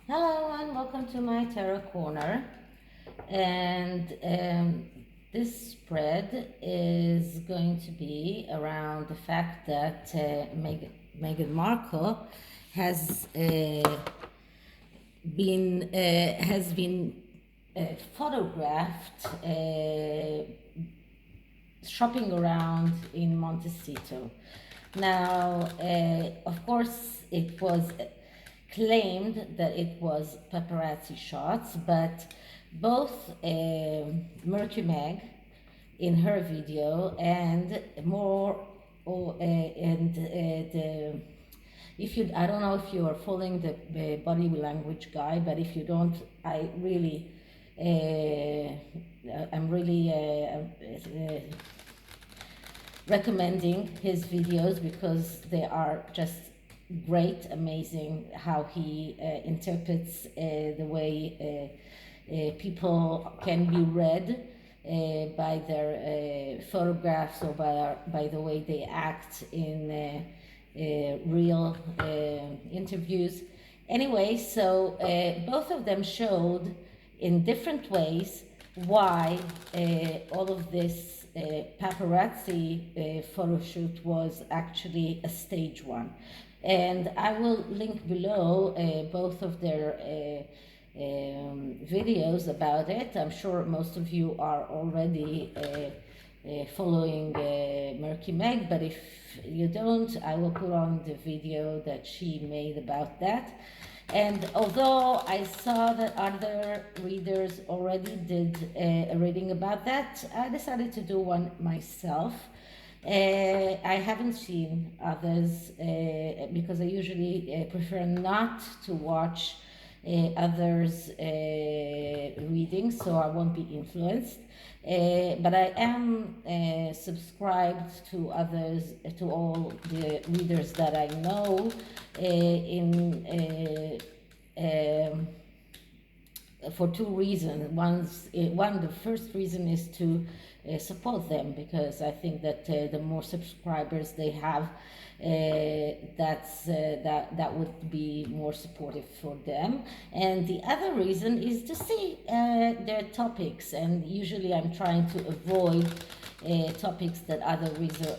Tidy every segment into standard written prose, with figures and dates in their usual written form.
Hello and welcome to my tarot corner. And this spread is going to be around the fact that Meghan Markle has been photographed shopping around in Montecito. Now, of course, it was claimed that it was paparazzi shots, but both Murky Meg in her video and more, the if you, I don't know if you are following the body language guy, but if you don't, I really, I'm really recommending his videos because they are just great, amazing how he interprets the way people can be read by their photographs or by the way they act in real interviews. Anyway, so both of them showed in different ways why all of this paparazzi photo shoot was actually a stage one. And I will link below both of their videos about it. I'm sure most of you are already following Murky Meg, but if you don't, I will put on the video that she made about that. And although I saw that other readers already did a reading about that, I decided to do one myself. I haven't seen others because I usually prefer not to watch others' readings, so I won't be influenced. But I am subscribed to others, to all the readers that I know for two reasons. The first reason is to support them because I think that the more subscribers they have, that would be more supportive for them. And the other reason is to see their topics, and usually I'm trying to avoid topics that other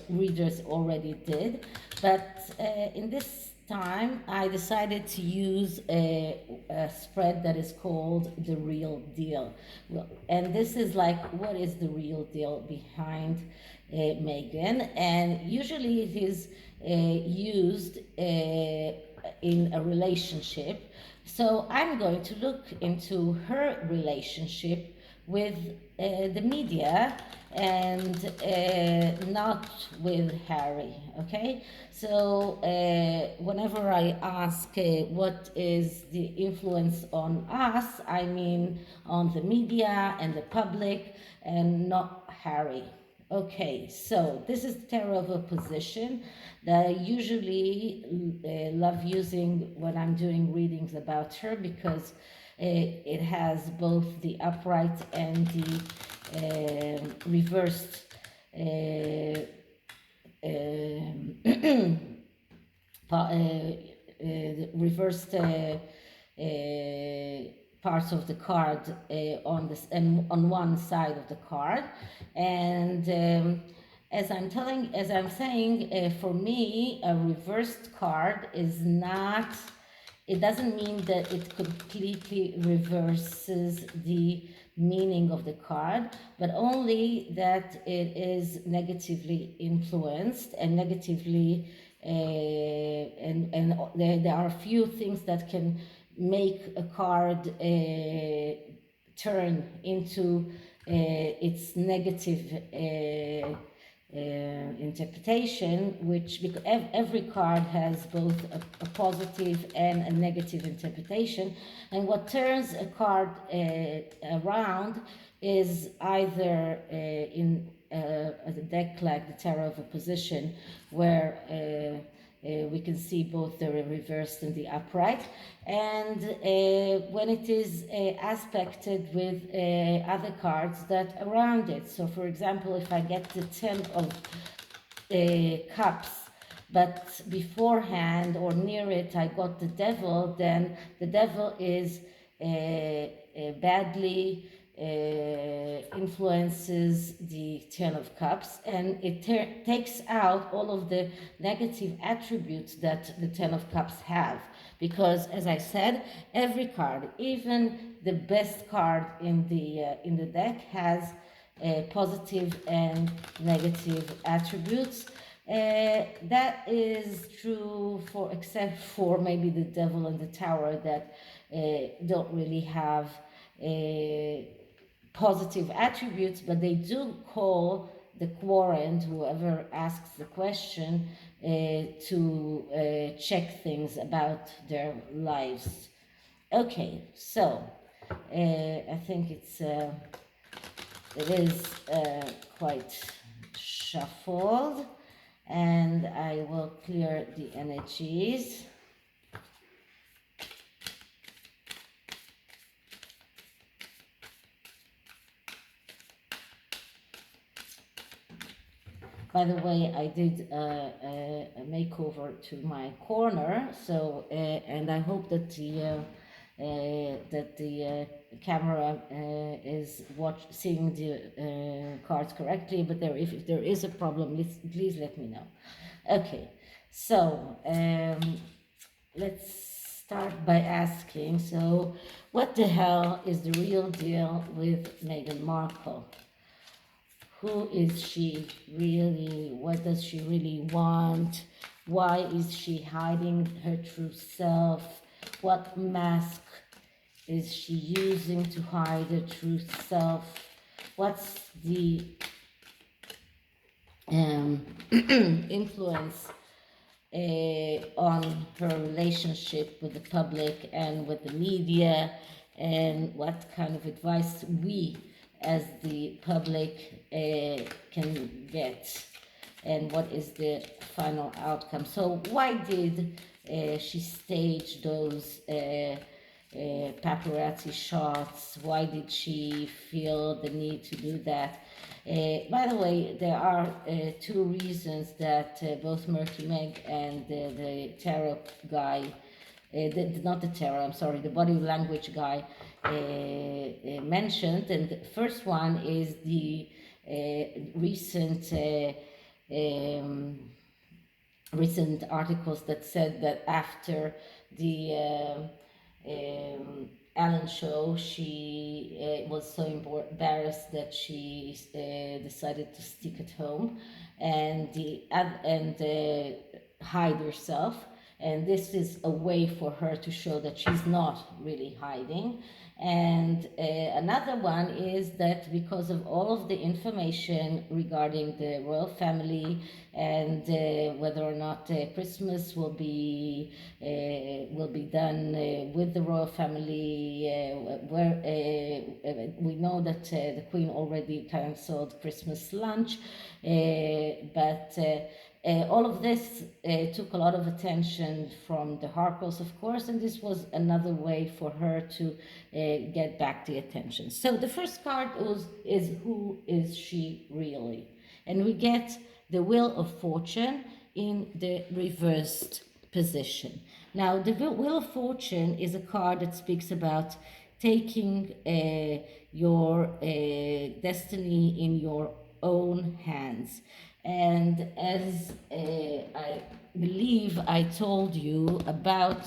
readers already did. But in this time, I decided to use a spread that is called The Real Deal. Well, and this is like, what is the real deal behind Meghan? And usually it is used in a relationship. So I'm going to look into her relationship with the media and not with Harry, okay? So whenever I ask what is the influence on us, I mean on the media and the public and not Harry. Okay, so this is the tarot of opposition that I usually love using when I'm doing readings about her because it has both the upright and the reversed reversed parts of the card on this and on one side of the card. And as I'm saying, for me, a reversed card is not, it doesn't mean that it completely reverses the meaning of the card, but only that it is negatively influenced and negatively, and there are a few things that can make a card turn into its negative interpretation, which because every card has both a positive and a negative interpretation, and what turns a card around is either in a deck like the Tarot of Opposition, where we can see both the reversed and the upright, and when it is aspected with other cards that around it. So for example, if I get the Ten of Cups but beforehand or near it I got the devil, then the devil is badly influences the Ten of Cups, and it takes out all of the negative attributes that the Ten of Cups have. Because, as I said, every card, even the best card in the deck, has positive and negative attributes. That is true for, except for maybe the Devil and the Tower, that don't really have positive attributes, but they do call the querent, whoever asks the question, to check things about their lives. Okay, so I think it is quite shuffled, and I will clear the energies. By the way, I did a makeover to my corner, so and I hope that the camera is seeing the cards correctly. But if there is a problem, please let me know. Okay, so let's start by asking. So, what the hell is the real deal with Meghan Markle? Who is she really? What does she really want? Why is she hiding her true self? What mask is she using to hide her true self? What's the influence on her relationship with the public and with the media? And what kind of advice we as the public can get, and what is the final outcome? So why did she stage those paparazzi shots? Why did she feel the need to do that? By the way, there are two reasons that both Murky Meg and the tarot guy, not the tarot, I'm sorry, the body language guy mentioned. And the first one is the recent articles that said that after the Ellen show, she was so embarrassed that she decided to stick at home and hide herself. And this is a way for her to show that she's not really hiding. And another one is that because of all of the information regarding the royal family and whether or not Christmas will be done with the royal family, where we know that the Queen already cancelled Christmas lunch, but all of this took a lot of attention from the Harkles, of course, and this was another way for her to get back the attention. So the first card is who is she really? And we get the Wheel of Fortune in the reversed position. Now, the Wheel of Fortune is a card that speaks about taking your destiny in your own hands. And as I believe I told you about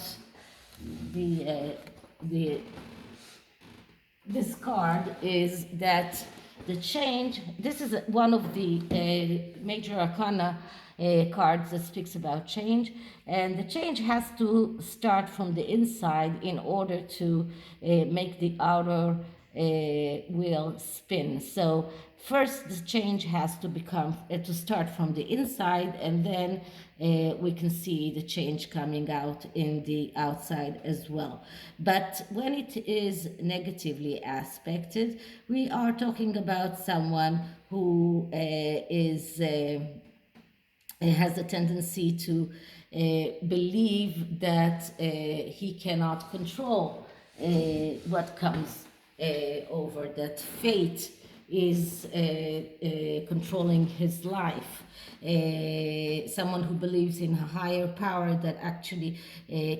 this card, is that the change, this is one of the major arcana cards that speaks about change, and the change has to start from the inside in order to make the outer wheel spin. So first the change has to to start from the inside, and then we can see the change coming out in the outside as well. But when it is negatively aspected, we are talking about someone who has a tendency to believe that he cannot control what comes over, that fate is controlling his life. Someone who believes in a higher power that actually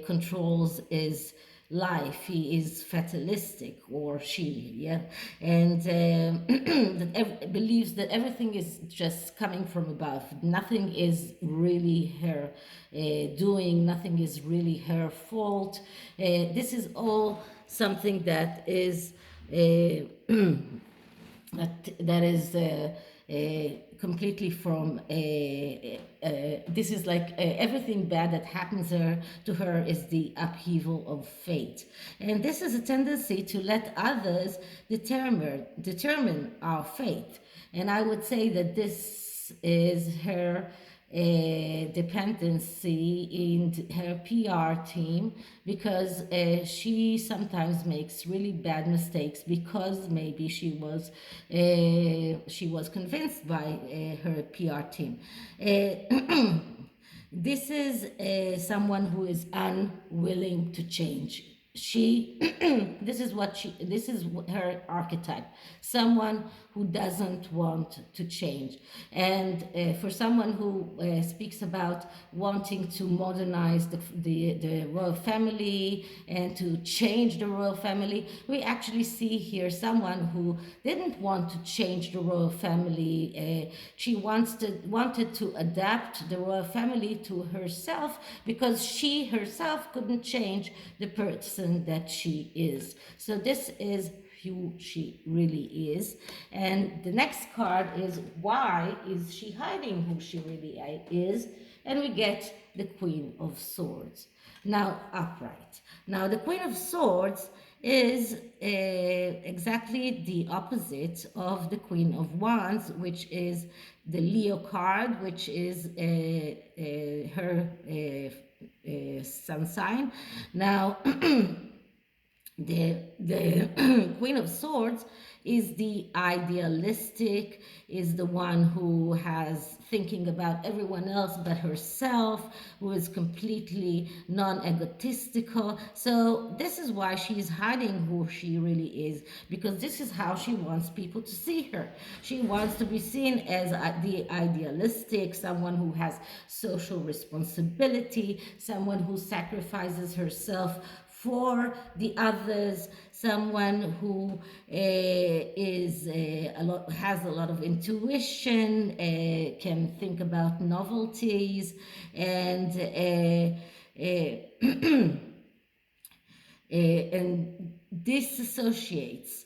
controls his life. He is fatalistic, or she, yeah, and believes that everything is just coming from above. Nothing is really her doing, nothing is really her fault. This is all something that is that is completely from this is like everything bad that happens to her is the upheaval of fate, and this is a tendency to let others determine our fate. And I would say that this is her dependency in her PR team, because she sometimes makes really bad mistakes because maybe she was convinced by her PR team. This is someone who is unwilling to change. She this is her archetype, someone who doesn't want to change. And for someone who speaks about wanting to modernize the royal family and to change the royal family, we actually see here someone who didn't want to change the royal family. She wanted to adapt the royal family to herself, because she herself couldn't change the person that she is. So this is who she really is. And the next card is, why is she hiding who she really is? And we get the Queen of Swords. Now, upright. Now, the Queen of Swords is exactly the opposite of the Queen of Wands, which is the Leo card, which is her sun sign. Now, the Queen of Swords is the idealistic, is the one who has thinking about everyone else but herself, who is completely non-egotistical. So this is why she's hiding who she really is, because this is how she wants people to see her. She wants to be seen as the idealistic, someone who has social responsibility, someone who sacrifices herself for the others, someone who has a lot of intuition, can think about novelties, and and disassociates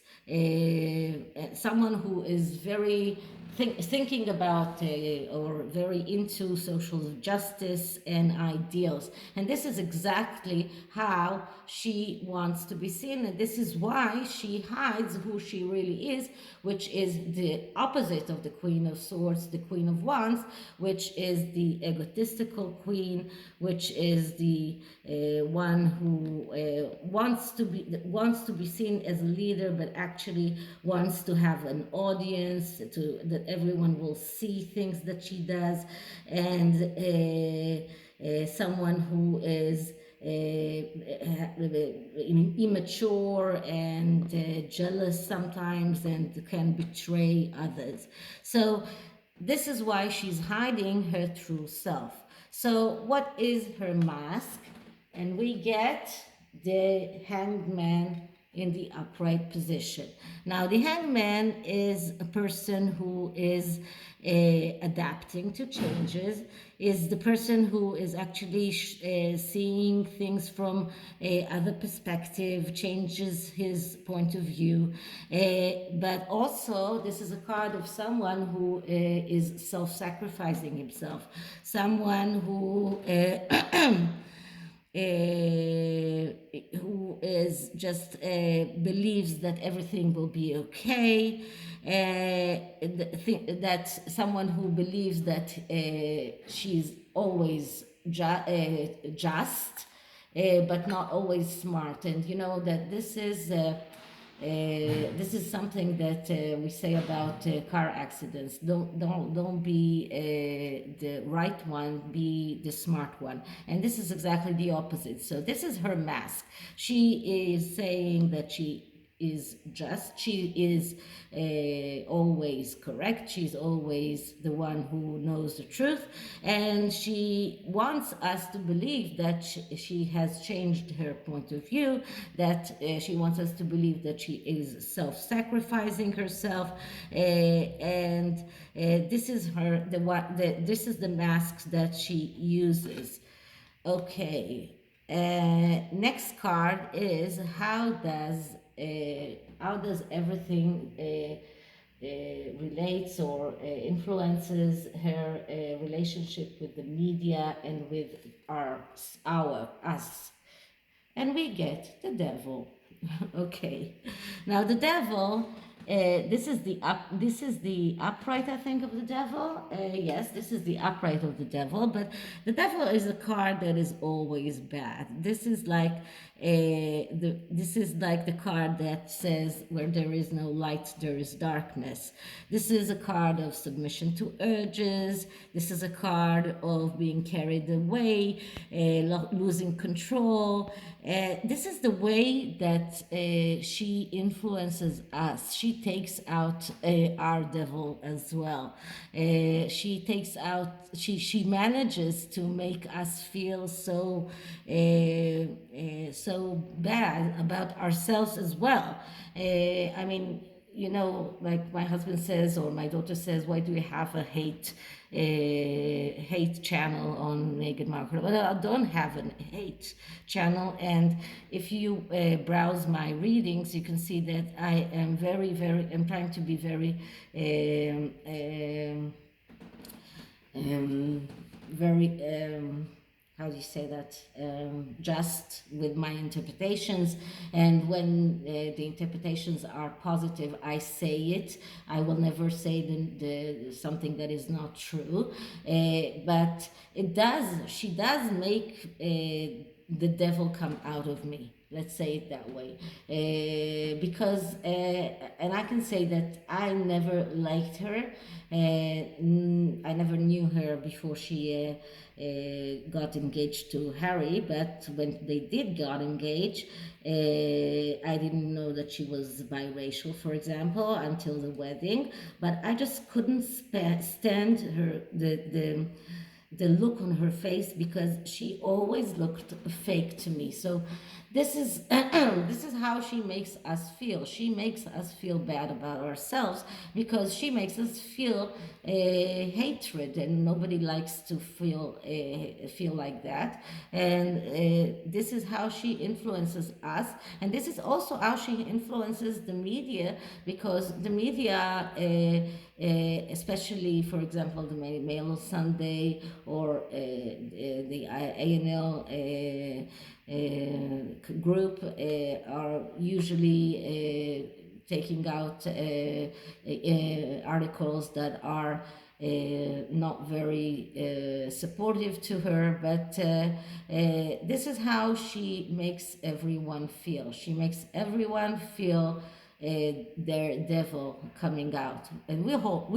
someone who is very thinking about or very into social justice and ideals. And this is exactly how she wants to be seen, and this is why she hides who she really is, which is the opposite of the Queen of Swords, the Queen of Wands, which is the egotistical queen, which is the one who wants to be seen as a leader, but actually wants to have an audience, that everyone will see things that she does, and someone who is immature and jealous sometimes, and can betray others. So this is why she's hiding her true self. So what is her mask? And we get the Hanged Man in the upright position. Now, the hangman is a person who is adapting to changes, is the person who is actually seeing things from other perspective, changes his point of view. But also, this is a card of someone who is self-sacrificing himself, someone who who is just believes that everything will be okay, that someone who believes that she's always just, but not always smart. And you know that this is something that we say about car accidents. Don't be the right one, be the smart one. And this is exactly the opposite. So this is her mask. She is saying that she is just. She is always correct. She's always the one who knows the truth. And she wants us to believe that she has changed her point of view, that she wants us to believe that she is self-sacrificing herself. And this is her, this is the masks that she uses. Okay. Next card is how does everything relates or influences her relationship with the media and with us. And we get the devil. Okay. Now the devil, this is the upright, I think, of the devil. Yes, this is the upright of the devil, but the devil is a card that is always bad. This is like the card that says, where there is no light, there is darkness. This is a card of submission to urges. This is a card of being carried away, losing control. This is the way that she influences us. She takes out our devil as well. She manages to make us feel so bad about ourselves as well. I mean, like my husband says, or my daughter says, why do we have a hate channel on Meghan Markle? Well, I don't have a hate channel, and if you browse my readings, you can see that I am I'm trying to be very how do you say that, just with my interpretations. And when the interpretations are positive, I say it. I will never say the something that is not true, but she does make the devil come out of me, let's say it that way, because and I can say that I never liked her. I never knew her before she got engaged to Harry, but when they did got engaged, I didn't know that she was biracial, for example, until the wedding. But I just couldn't stand her, the look on her face, because she always looked fake to me. So this is this is how she makes us feel. She makes us feel bad about ourselves, because she makes us feel hatred, and nobody likes to feel like that. And this is how she influences us, and this is also how she influences the media, because the media, especially, for example, the Mail on Sunday, or the ANL group, are usually taking out articles that are not very supportive to her, but this is how she makes everyone feel. She makes everyone feel their devil coming out, and we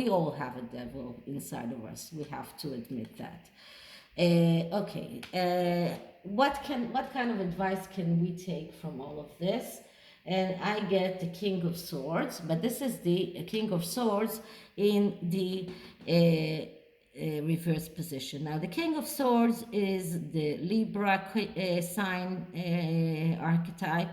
all have a devil inside of us. We have to admit that. Okay, what kind of advice can we take from all of this? And I get the King of Swords, but this is the King of Swords in the reverse position. Now, the King of Swords is the Libra sign archetype,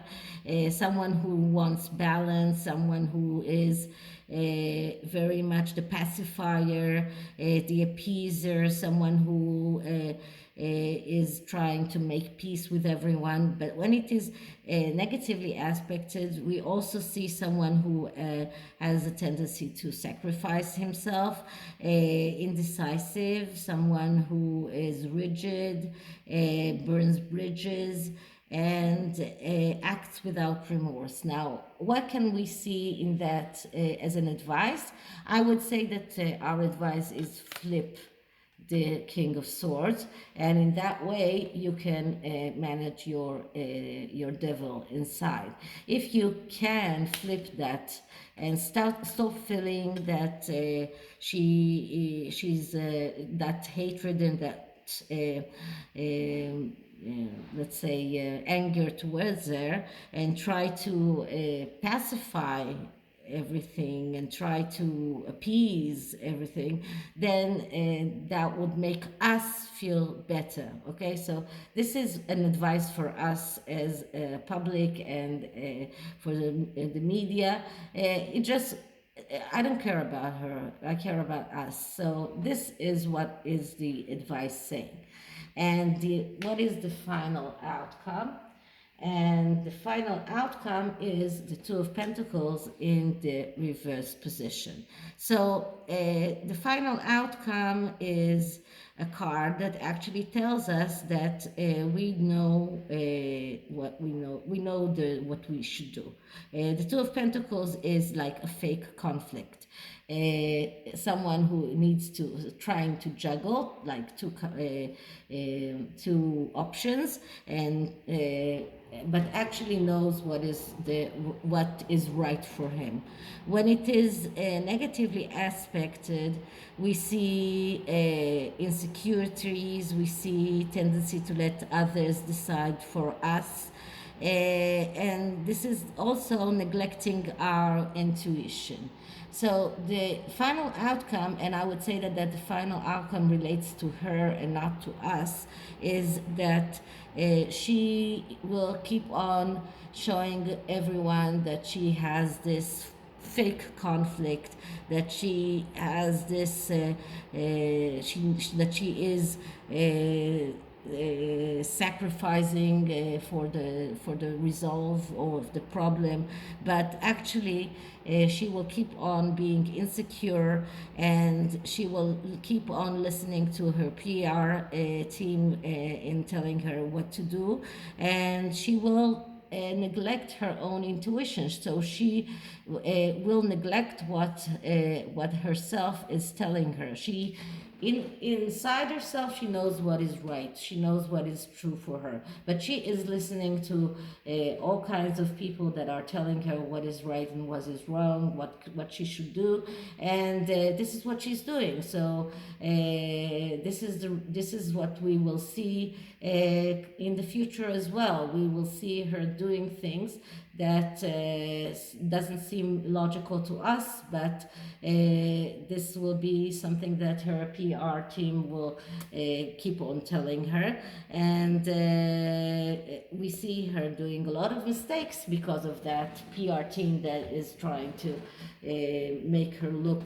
someone who wants balance, someone who is very much the pacifier, the appeaser, someone who is trying to make peace with everyone. But when it is negatively aspected, we also see someone who has a tendency to sacrifice himself, indecisive, someone who is rigid, burns bridges, and acts without remorse. Now, what can we see in that as an advice? I would say that our advice is flip the King of Swords, and in that way you can manage your devil inside. If you can flip that and stop feeling that she's that hatred and that let's say, anger towards her, and try to pacify everything and try to appease everything, then that would make us feel better. Okay, so this is an advice for us as public and for the media. It just I don't care about her. I care about us. So this is what is the advice saying, and what is the final outcome? And the final outcome is the Two of Pentacles in the reverse position. So the final outcome is a card that actually tells us that we know what we know. We know what we should do. The Two of Pentacles is like a fake conflict. Someone who needs to trying to juggle like two options, and but actually knows what is right for him. When it is negatively aspected, we see insecurities, we see tendency to let others decide for us. And this is also neglecting our intuition. So the final outcome, and I would say that the final outcome relates to her and not to us, is that she will keep on showing everyone that she has this fake conflict, that she has this, that she is sacrificing for the resolve of the problem, but actually she will keep on being insecure, and she will keep on listening to her PR team in telling her what to do, and she will neglect her own intuition. So she will neglect what herself is telling her. She inside herself, she knows what is right, she knows what is true for her, but she is listening to all kinds of people that are telling her what is right and what is wrong, what she should do, and this is what she's doing. So this is what we will see in the future as well. We will see her doing things that doesn't seem logical to us, but this will be something that her PR team will keep on telling her, and we see her doing a lot of mistakes because of that PR team that is trying to make her look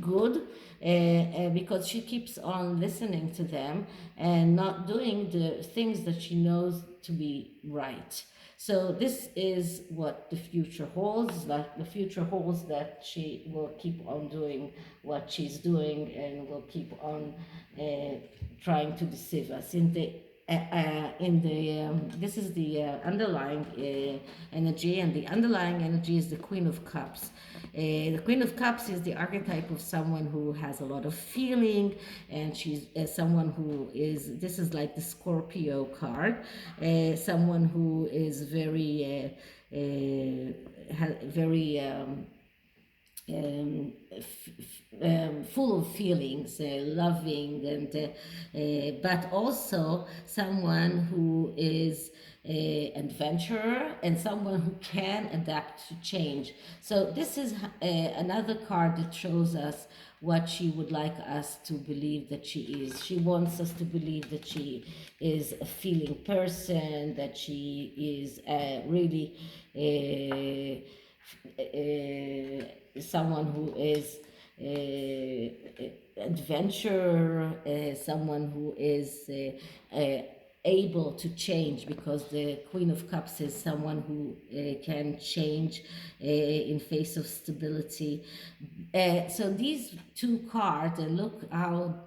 good, because she keeps on listening to them and not doing the things that she knows to be right. So this is what the future holds. Like the future holds that she will keep on doing what she's doing and will keep on trying to deceive us. This is the underlying energy, and the underlying energy is the Queen of Cups. The Queen of Cups is the archetype of someone who has a lot of feeling, and she's someone who is, this is like the Scorpio card, someone who is very, very full of feelings, loving, and but also someone who is adventurer and someone who can adapt to change. So this is another card that shows us what she would like us to believe that she is. She wants us to believe that she is a feeling person, that she is really someone who is adventurer, someone who is able to change, because the Queen of Cups is someone who can change in face of stability. So these two cards, look how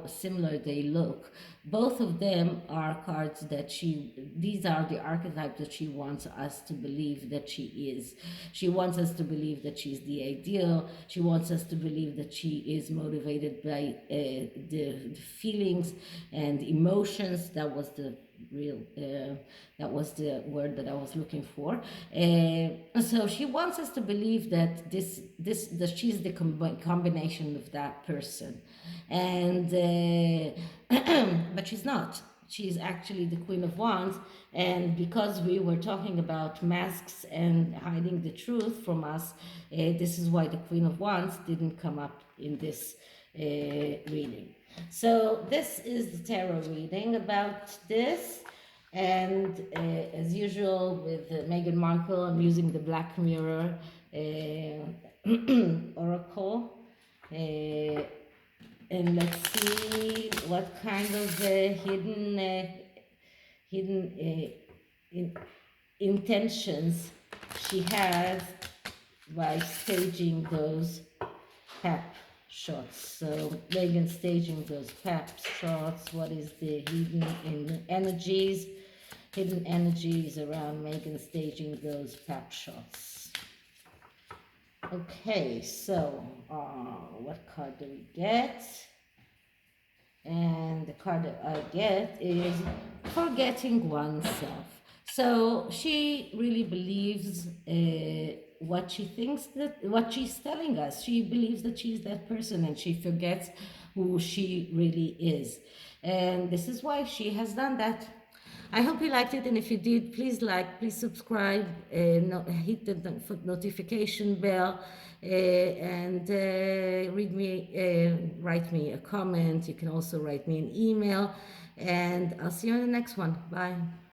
similar they look. Both of them are cards that these are the archetypes that she wants us to believe that she is. She wants us to believe that she's the ideal. She wants us to believe that she is motivated by the feelings and emotions. That was the word that I was looking for. So she wants us to believe that that she's the combination of that person, and but she's not. she's actually the Queen of Wands. And because we were talking about masks and hiding the truth from us, this is why the Queen of Wands didn't come up in this reading. So this is the tarot reading about this. And as usual with Meghan Markle, I'm using the Black Mirror Oracle. And let's see what kind of hidden intentions she has by staging those pep shots. So Megan staging those pep shots. What is the energies? Hidden energies around Megan staging those pep shots. Okay, so what card do we get? And the card that I get is forgetting oneself. So she really believes what she thinks, that what she's telling us. She believes that she's that person and she forgets who she really is. And this is why she has done that. I hope you liked it, and if you did, please like, please subscribe, hit the notification bell, and write me a comment. You can also write me an email, and I'll see you on the next one. Bye.